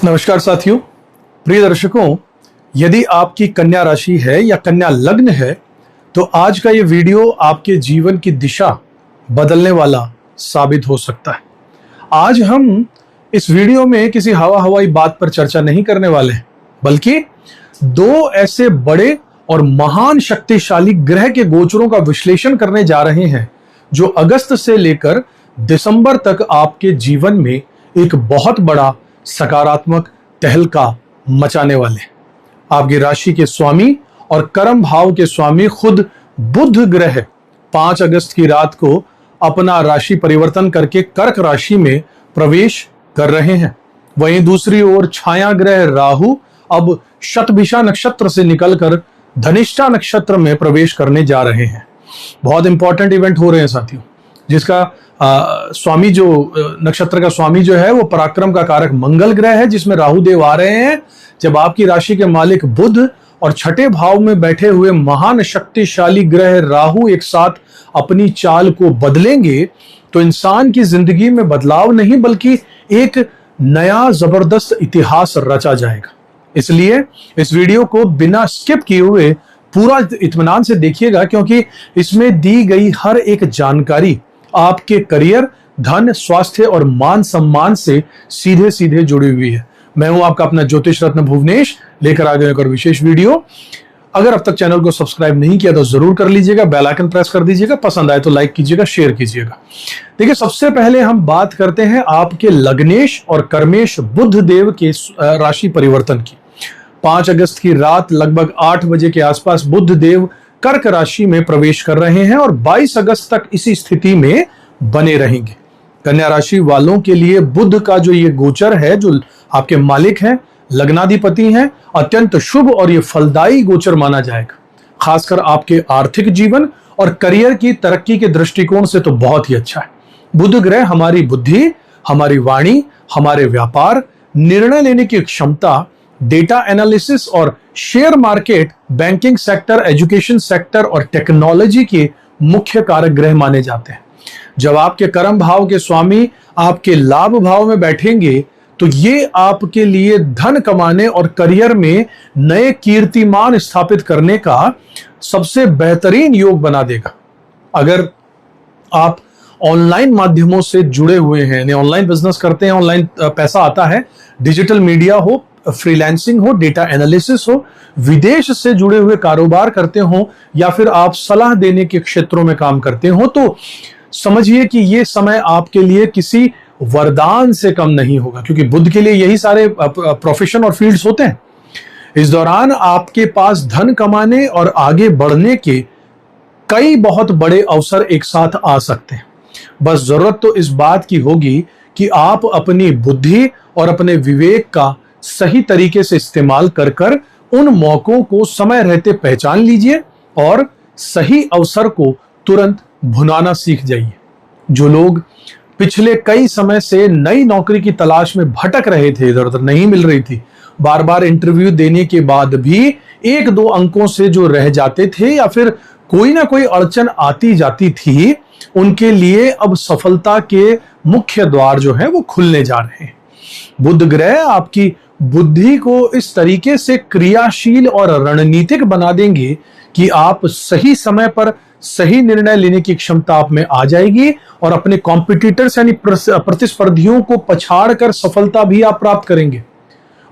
नमस्कार साथियों, प्रिय दर्शकों, यदि आपकी कन्या राशि है या कन्या लग्न है तो आज का ये वीडियो आपके जीवन की दिशा बदलने वाला साबित हो सकता है। आज हम इस वीडियो में किसी हवाई बात पर चर्चा नहीं करने वाले हैं, बल्कि दो ऐसे बड़े और महान शक्तिशाली ग्रह के गोचरों का विश्लेषण करने जा रहे हैं जो अगस्त से लेकर दिसंबर तक आपके जीवन में एक बहुत बड़ा सकारात्मक तहलका मचाने वाले। आपकी राशि के स्वामी और कर्म भाव के स्वामी खुद बुध ग्रह 5 अगस्त की रात को अपना राशि परिवर्तन करके कर्क राशि में प्रवेश कर रहे हैं। वहीं दूसरी ओर छाया ग्रह राहु अब शतभिषा नक्षत्र से निकलकर धनिष्ठा नक्षत्र में प्रवेश करने जा रहे हैं। बहुत इंपॉर्टेंट इवेंट हो रहे हैं साथियों, जिसका स्वामी जो नक्षत्र का स्वामी जो है वो पराक्रम का कारक मंगल ग्रह है, जिसमें राहु देव आ रहे हैं। जब आपकी राशि के मालिक बुध और छठे भाव में बैठे हुए महान शक्तिशाली ग्रह राहु एक साथ अपनी चाल को बदलेंगे तो इंसान की जिंदगी में बदलाव नहीं बल्कि एक नया जबरदस्त इतिहास रचा जाएगा। इसलिए इस वीडियो को बिना स्किप किए हुए पूरा इत्मीनान से देखिएगा, क्योंकि इसमें दी गई हर एक जानकारी आपके करियर, धन, स्वास्थ्य और मान सम्मान से सीधे सीधे जुड़ी हुई है। मैं हूं आपका अपना ज्योतिष रत्न भुवनेश, लेकर आ गए एक और विशेष वीडियो। अगर अब तक चैनल को सब्सक्राइब नहीं किया तो जरूर कर लीजिएगा, बेल आइकन प्रेस कर दीजिएगा, पसंद आए तो लाइक कीजिएगा, शेयर कीजिएगा। देखिए, सबसे पहले हम बात करते हैं आपके लग्नेश और कर्मेश बुध देव के राशि परिवर्तन की। 5 अगस्त की रात लगभग 8 बजे के आसपास बुध देव कर्क राशि में प्रवेश कर रहे हैं और 22 अगस्त तक इसी स्थिति में बने रहेंगे। कन्या राशि वालों के लिए बुध का जो ये गोचर है, जो आपके मालिक हैं, लग्नाधिपति हैं, अत्यंत शुभ और ये फलदायी गोचर माना जाएगा। खासकर आपके आर्थिक जीवन और करियर की तरक्की के दृष्टिकोण से तो बहुत ही अच्छा है। बुध ग्रह हमारी बुद्धि, हमारी वाणी, हमारे व्यापार, निर्णय लेने की क्षमता, डेटा एनालिसिस और share market, banking sector, education sector और टेक्नोलॉजी के मुख्य कारक ग्रह माने जाते हैं। जब आपके कर्म भाव के स्वामी आपके लाभ भाव में बैठेंगे तो ये आपके लिए धन कमाने और करियर में नए कीर्तिमान स्थापित करने का सबसे बेहतरीन योग बना देगा। अगर आप ऑनलाइन माध्यमों से जुड़े हुए हैं, ऑनलाइन बिजनेस करते हैं, ऑनलाइन पैसा आता है, डिजिटल मीडिया हो, फ्रीलांसिंग हो, डेटा एनालिसिस हो, विदेश से जुड़े हुए कारोबार करते हो या फिर आप सलाह देने के क्षेत्रों में काम करते हो, तो समझिए कि ये समय आपके लिए किसी वरदान से कम नहीं होगा, क्योंकि बुध के लिए यही सारे प्रोफेशन और फील्ड्स होते हैं। इस दौरान आपके पास धन कमाने और आगे बढ़ने के कई बहुत बड़े अवसर एक साथ आ सकते हैं। बस जरूरत तो इस बात की होगी कि आप अपनी बुद्धि और अपने विवेक का सही तरीके से इस्तेमाल कर कर उन मौकों को समय रहते पहचान लीजिए और सही अवसर को तुरंत भुनाना सीख जाइए। जो लोग पिछले कई समय से नई नौकरी की तलाश में भटक रहे थे, इधर उधर नहीं मिल रही थी, बार बार इंटरव्यू देने के बाद भी 1-2 अंकों से जो रह जाते थे या फिर कोई ना कोई अड़चन आती जाती थी, उनके लिए अब सफलता के मुख्य द्वार जो है वो खुलने जा रहे हैं। बुध ग्रह आपकी बुद्धि को इस तरीके से क्रियाशील और रणनीतिक बना देंगे कि आप सही समय पर सही निर्णय लेने की क्षमता आप में आ जाएगी और अपने कॉम्पिटिटर्स यानी प्रतिस्पर्धियों को पछाड़कर सफलता भी आप प्राप्त करेंगे।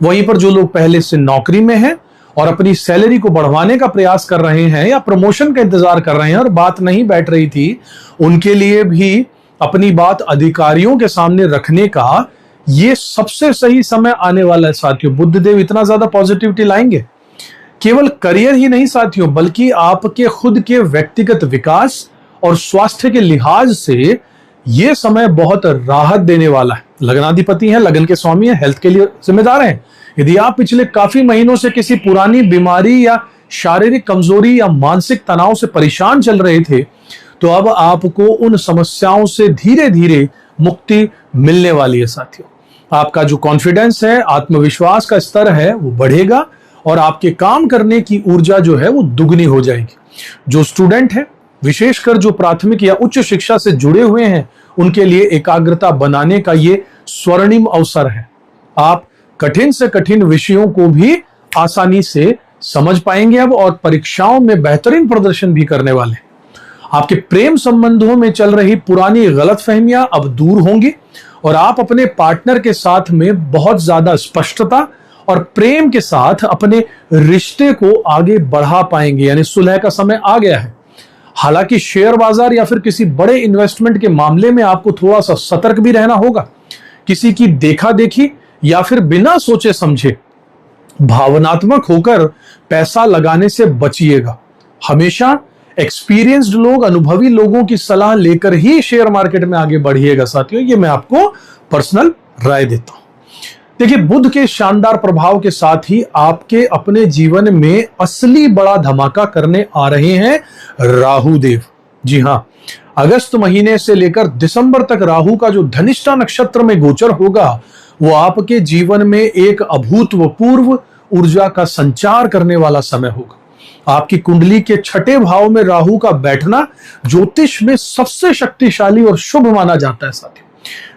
वहीं पर जो लोग पहले से नौकरी में हैं और अपनी सैलरी को बढ़वाने का प्रयास कर रहे हैं या प्रमोशन का इंतजार कर रहे हैं और बात नहीं बैठ रही थी, उनके लिए भी अपनी बात अधिकारियों के सामने रखने का ये सबसे सही समय आने वाला है साथियों। बुध देव इतना ज्यादा पॉजिटिविटी लाएंगे, केवल करियर ही नहीं साथियों, बल्कि आपके खुद के व्यक्तिगत विकास और स्वास्थ्य के लिहाज से यह समय बहुत राहत देने वाला है। लग्नाधिपति हैं, लगन के स्वामी हैं, हेल्थ के लिए जिम्मेदार हैं। यदि आप पिछले काफी महीनों से किसी पुरानी बीमारी या शारीरिक कमजोरी या मानसिक तनाव से परेशान चल रहे थे, तो अब आपको उन समस्याओं से धीरे धीरे मुक्ति मिलने वाली है साथियों। आपका जो कॉन्फिडेंस है, आत्मविश्वास का स्तर है, वो बढ़ेगा और आपके काम करने की ऊर्जा जो है वो दुगनी हो जाएगी। जो स्टूडेंट है, विशेषकर जो प्राथमिक या उच्च शिक्षा से जुड़े हुए हैं, उनके लिए एकाग्रता बनाने का ये स्वर्णिम अवसर है। आप कठिन से कठिन विषयों को भी आसानी से समझ पाएंगे अब, और परीक्षाओं में बेहतरीन प्रदर्शन भी करने वाले। आपके प्रेम संबंधों में चल रही पुरानी गलतफहमियां अब दूर होंगी और आप अपने पार्टनर के साथ में बहुत ज्यादा स्पष्टता और प्रेम के साथ अपने रिश्ते को आगे बढ़ा पाएंगे, यानी सुलह का समय आ गया है। हालांकि शेयर बाजार या फिर किसी बड़े इन्वेस्टमेंट के मामले में आपको थोड़ा सा सतर्क भी रहना होगा। किसी की देखा देखी या फिर बिना सोचे समझे भावनात्मक होकर पैसा लगाने से बचिएगा। हमेशा एक्सपीरियंस्ड लोग, अनुभवी लोगों की सलाह लेकर ही शेयर मार्केट में आगे बढ़िएगा साथियों, ये मैं आपको पर्सनल राय देता हूं। देखिए, बुध के शानदार प्रभाव के साथ ही आपके अपने जीवन में असली बड़ा धमाका करने आ रहे हैं राहु देव। जी हां, अगस्त महीने से लेकर दिसंबर तक राहु का जो धनिष्ठा नक्षत्र में गोचर होगा वो आपके जीवन में एक अभूतपूर्व ऊर्जा का संचार करने वाला समय होगा। आपकी कुंडली के छठे भाव में राहु का बैठना ज्योतिष में सबसे शक्तिशाली और शुभ माना जाता है साथियों।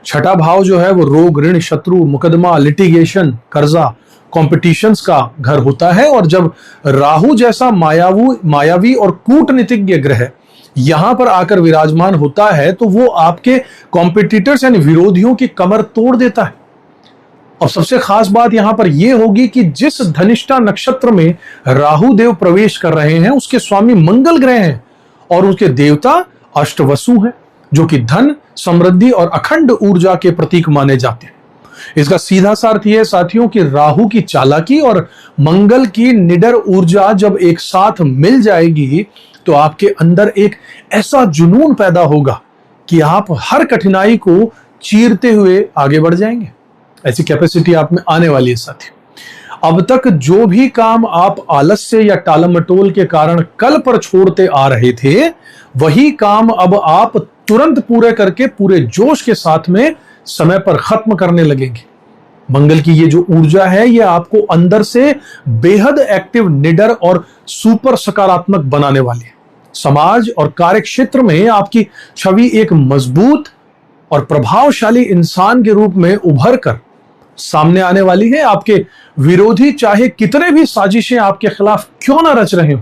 छठा भाव जो है वो रोग, ऋण, शत्रु, मुकदमा, लिटिगेशन, कर्जा, कॉम्पिटिशंस का घर होता है। और जब राहु जैसा मायावी और कूटनीतिज्ञ ग्रह यहां पर आकर विराजमान होता है तो वो आपके कॉम्पिटिटर्स यानी विरोधियों की कमर तोड़ देता है। और सबसे खास बात यहां पर यह होगी कि जिस धनिष्ठा नक्षत्र में राहु देव प्रवेश कर रहे हैं उसके स्वामी मंगल ग्रह हैं और उसके देवता अष्टवसु हैं, जो कि धन, समृद्धि और अखंड ऊर्जा के प्रतीक माने जाते हैं। इसका सीधा सा अर्थ यह है साथियों कि राहु की चालाकी और मंगल की निडर ऊर्जा जब एक साथ मिल जाएगी तो आपके अंदर एक ऐसा जुनून पैदा होगा कि आप हर कठिनाई को चीरते हुए आगे बढ़ जाएंगे। ऐसी कैपेसिटी आप में आने वाली है साथियों। अब तक जो भी काम आप आलस्य या टालमटोल के कारण कल पर छोड़ते आ रहे थे, वही काम अब आप तुरंत पूरे करके पूरे जोश के साथ में समय पर खत्म करने लगेंगे। मंगल की ये जो ऊर्जा है ये आपको अंदर से बेहद एक्टिव, निडर और सुपर सकारात्मक बनाने वाली है। समाज और कार्य क्षेत्र में आपकी छवि एक मजबूत और प्रभावशाली इंसान के रूप में उभर कर सामने आने वाली है। आपके विरोधी चाहे कितने भी साजिशें आपके खिलाफ क्यों ना रच रहे हो,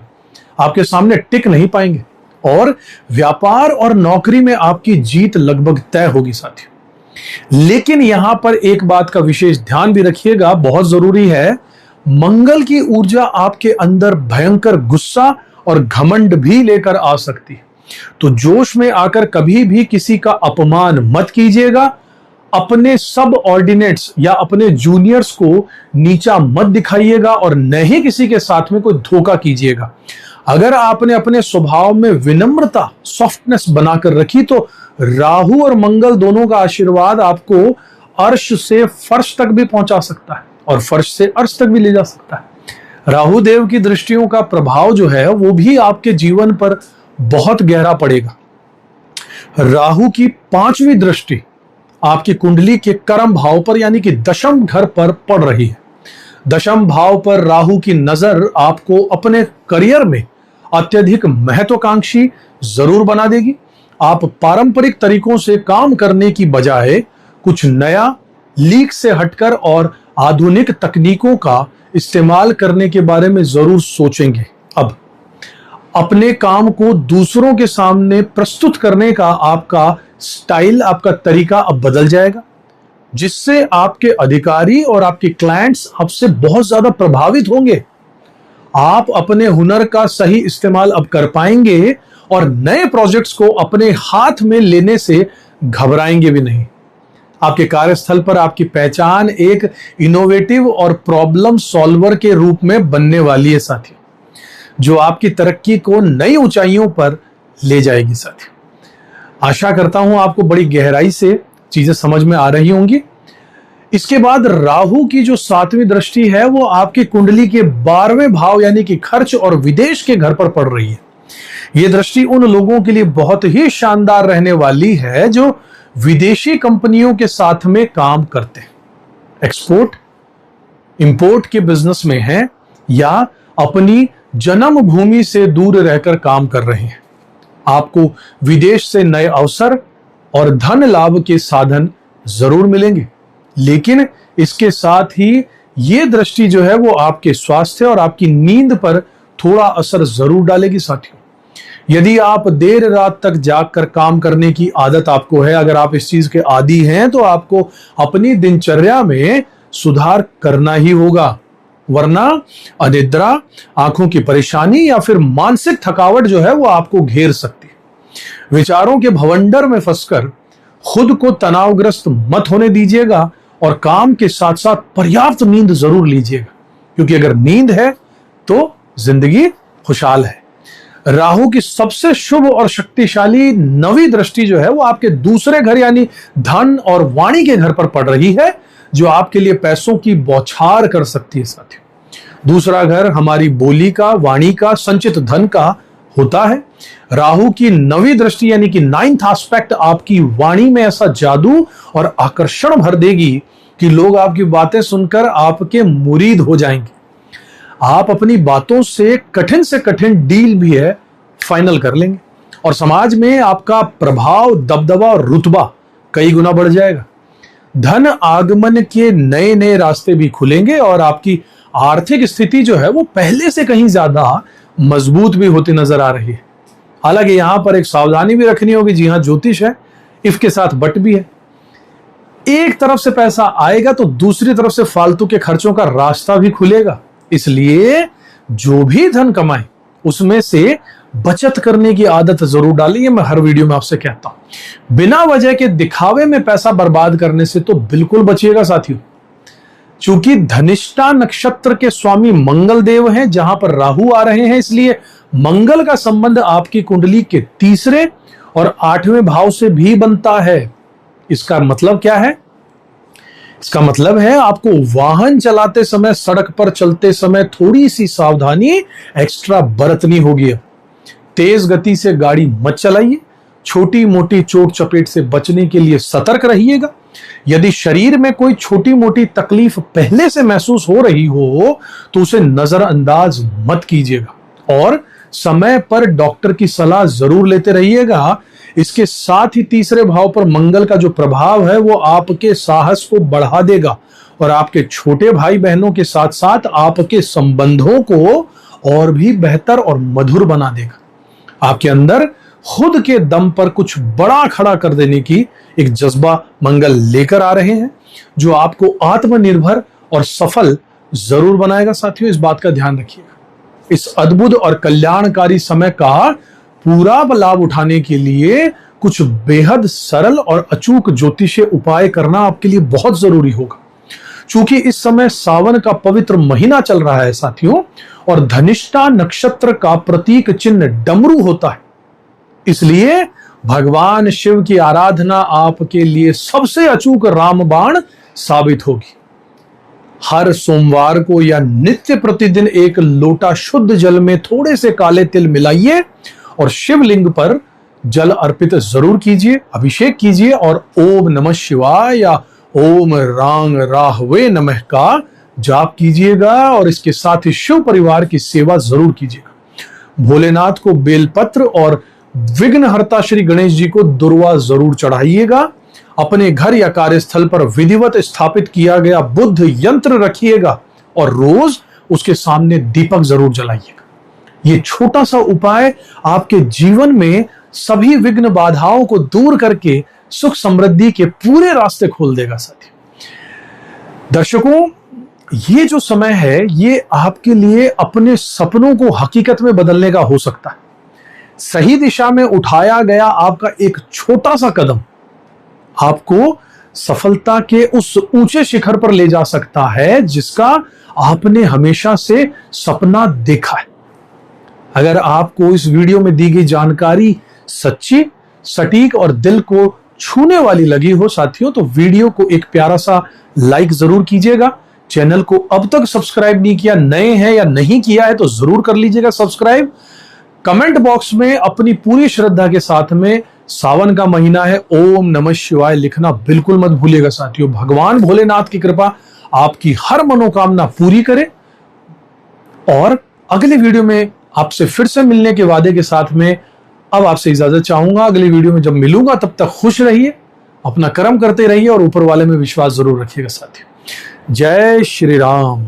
आपके सामने टिक नहीं पाएंगे और व्यापार और नौकरी में आपकी जीत लगभग तय होगी साथियों। लेकिन यहां पर एक बात का विशेष ध्यान भी रखिएगा, बहुत जरूरी है। मंगल की ऊर्जा आपके अंदर भयंकर गुस्सा और घमंड भी लेकर आ सकती है, तो जोश में आकर कभी भी किसी का अपमान मत कीजिएगा। अपने सब ऑर्डिनेट्स या अपने जूनियर्स को नीचा मत दिखाइएगा और न ही किसी के साथ में कोई धोखा कीजिएगा। अगर आपने अपने स्वभाव में विनम्रता, सॉफ्टनेस बनाकर रखी तो राहु और मंगल दोनों का आशीर्वाद आपको अर्श से फर्श तक भी पहुंचा सकता है और फर्श से अर्श तक भी ले जा सकता है। राहु देव की दृष्टियों का प्रभाव जो है वो भी आपके जीवन पर बहुत गहरा पड़ेगा। राहु की 5वीं दृष्टि आपकी कुंडली के कर्म भाव पर यानी कि दशम घर पर पड़ रही है। दशम भाव पर राहु की नजर आपको अपने करियर में अत्यधिक महत्वाकांक्षी जरूर बना देगी। आप पारंपरिक तरीकों से काम करने की बजाय कुछ नया, लीक से हटकर और आधुनिक तकनीकों का इस्तेमाल करने के बारे में जरूर सोचेंगे। अब अपने काम को दूसरों के सामने प्रस्तुत करने का आपका स्टाइल, आपका तरीका अब बदल जाएगा, जिससे आपके अधिकारी और आपके क्लाइंट्स आपसे बहुत ज्यादा प्रभावित होंगे। आप अपने हुनर का सही इस्तेमाल अब कर पाएंगे और नए प्रोजेक्ट्स को अपने हाथ में लेने से घबराएंगे भी नहीं। आपके कार्यस्थल पर आपकी पहचान एक इनोवेटिव और प्रॉब्लम सॉल्वर के रूप में बनने वाली है साथियों, जो आपकी तरक्की को नई ऊंचाइयों पर ले जाएगी साथियों। आशा करता हूं आपको बड़ी गहराई से चीजें समझ में आ रही होंगी। इसके बाद राहु की जो 7वीं दृष्टि है वो आपकी कुंडली के 12वें भाव यानी कि खर्च और विदेश के घर पर पड़ रही है। यह दृष्टि उन लोगों के लिए बहुत ही शानदार रहने वाली है जो विदेशी कंपनियों के साथ में काम करते हैं, एक्सपोर्ट इंपोर्ट के बिजनेस में हैं या अपनी जन्मभूमि से दूर रहकर काम कर रहे हैं। आपको विदेश से नए अवसर और धन लाभ के साधन जरूर मिलेंगे। लेकिन इसके साथ ही ये दृष्टि जो है वो आपके स्वास्थ्य और आपकी नींद पर थोड़ा असर जरूर डालेगी साथियों। यदि आप देर रात तक जागकर काम करने की आदत आपको है, अगर आप इस चीज के आदी हैं, तो आपको अपनी दिनचर्या में सुधार करना ही होगा, वरना अनिद्रा, आंखों की परेशानी या फिर मानसिक थकावट जो है वो आपको घेर सकती है। विचारों के भवंडर में फंसकर खुद को तनावग्रस्त मत होने दीजिएगा और काम के साथ साथ पर्याप्त नींद जरूर लीजिएगा, क्योंकि अगर नींद है तो जिंदगी खुशहाल है। राहु की सबसे शुभ और शक्तिशाली नवी दृष्टि जो है वो आपके दूसरे घर यानी धन और वाणी के घर पर पड़ रही है, जो आपके लिए पैसों की बौछार कर सकती है साथियों। दूसरा घर हमारी बोली का, वाणी का, संचित धन का होता है। राहु की नवी दृष्टि यानी कि 9th एस्पेक्ट आपकी वाणी में ऐसा जादू और आकर्षण भर देगी कि लोग आपकी बातें सुनकर आपके मुरीद हो जाएंगे। आप अपनी बातों से कठिन डील भी है फाइनल कर लेंगे और समाज में आपका प्रभाव, दबदबा और रुतबा कई गुना बढ़ जाएगा। धन आगमन के नए नए रास्ते भी खुलेंगे और आपकी आर्थिक स्थिति जो है वो पहले से कहीं ज्यादा मजबूत भी होती नजर आ रही है। हालांकि यहां पर एक सावधानी भी रखनी होगी। जी हां, ज्योतिष है, इफ के साथ बट भी है। एक तरफ से पैसा आएगा तो दूसरी तरफ से फालतू के खर्चों का रास्ता भी खुलेगा, इसलिए जो भी धन कमाए उसमें से बचत करने की आदत जरूर डालें। ये मैं हर वीडियो में आपसे कहता हूं। बिना वजह के दिखावे में पैसा बर्बाद करने से तो बिल्कुल बचिएगा साथियों। चूंकि धनिष्ठा नक्षत्र के स्वामी मंगल देव हैं, जहां पर राहु आ रहे हैं, इसलिए मंगल का संबंध आपकी कुंडली के 3रे और 8वें भाव से भी बनता है। इसका मतलब क्या है? इसका मतलब है आपको वाहन चलाते समय, सड़क पर चलते समय थोड़ी सी सावधानी एक्स्ट्रा बरतनी होगी। तेज गति से गाड़ी मत चलाइए। छोटी मोटी चोट चपेट से बचने के लिए सतर्क रहिएगा। यदि शरीर में कोई छोटी मोटी तकलीफ पहले से महसूस हो रही हो तो उसे नजरअंदाज मत कीजिएगा और समय पर डॉक्टर की सलाह जरूर लेते रहिएगा। इसके साथ ही 3रे भाव पर मंगल का जो प्रभाव है वो आपके साहस को बढ़ा देगा और आपके छोटे भाई बहनों के साथ साथ आपके संबंधों को और भी बेहतर और मधुर बना देगा। आपके अंदर खुद के दम पर कुछ बड़ा खड़ा कर देने की एक जज्बा मंगल लेकर आ रहे हैं, जो आपको आत्मनिर्भर और सफल जरूर बनाएगा साथियों। इस बात का ध्यान रखिएगा। इस अद्भुत और कल्याणकारी समय का पूरा लाभ उठाने के लिए कुछ बेहद सरल और अचूक ज्योतिषीय उपाय करना आपके लिए बहुत जरूरी होगा। चूंकि इस समय सावन का पवित्र महीना चल रहा है साथियों और धनिष्ठा नक्षत्र का प्रतीक चिन्ह डमरू होता है, इसलिए भगवान शिव की आराधना आपके लिए सबसे अचूक रामबाण साबित होगी। हर सोमवार को या नित्य प्रतिदिन एक लोटा शुद्ध जल में थोड़े से काले तिल मिलाइए और शिवलिंग पर जल अर्पित जरूर कीजिए, अभिषेक कीजिए और ओम नमः शिवाय या ओम रांग राहवे नमः का जाप कीजिएगा और इसके साथ ही शिव परिवार की सेवा जरूर कीजिएगा। भोलेनाथ को बेलपत्र और विघ्नहर्ता श्री गणेश जी को दुर्वा जरूर चढ़ाइएगा। अपने घर या कार्यस्थल पर विधिवत स्थापित किया गया बुद्ध यंत्र रखिएगा और रोज उसके सामने दीपक जरूर जलाइएगा। ये छोटा सा उपाय आपके जीवन में सभी विघ्न बाधाओं को दूर करके सुख समृद्धि के पूरे रास्ते खोल देगा साथियों। दर्शकों, ये जो समय है ये आपके लिए अपने सपनों को हकीकत में बदलने का हो सकता है। सही दिशा में उठाया गया आपका एक छोटा सा कदम आपको सफलता के उस ऊंचे शिखर पर ले जा सकता है जिसका आपने हमेशा से सपना देखा है। अगर आपको इस वीडियो में दी गई जानकारी सच्ची, सटीक और दिल को छूने वाली लगी हो साथियों, तो वीडियो को एक प्यारा सा लाइक जरूर कीजिएगा। चैनल को अब तक सब्सक्राइब नहीं किया, नए हैं या नहीं किया है तो जरूर कर लीजिएगा सब्सक्राइब। कमेंट बॉक्स में अपनी पूरी श्रद्धा के साथ में सावन का महीना है ओम नमः शिवाय लिखना बिल्कुल मत भूलिएगा साथियों। भगवान भोलेनाथ की कृपा आपकी हर मनोकामना पूरी करे और अगले वीडियो में आपसे फिर से मिलने के वादे के साथ में अब आपसे इजाजत चाहूंगा। अगली वीडियो में जब मिलूंगा तब तक खुश रहिए, अपना कर्म करते रहिए और ऊपर वाले में विश्वास जरूर रखिएगा साथियों। जय श्री राम।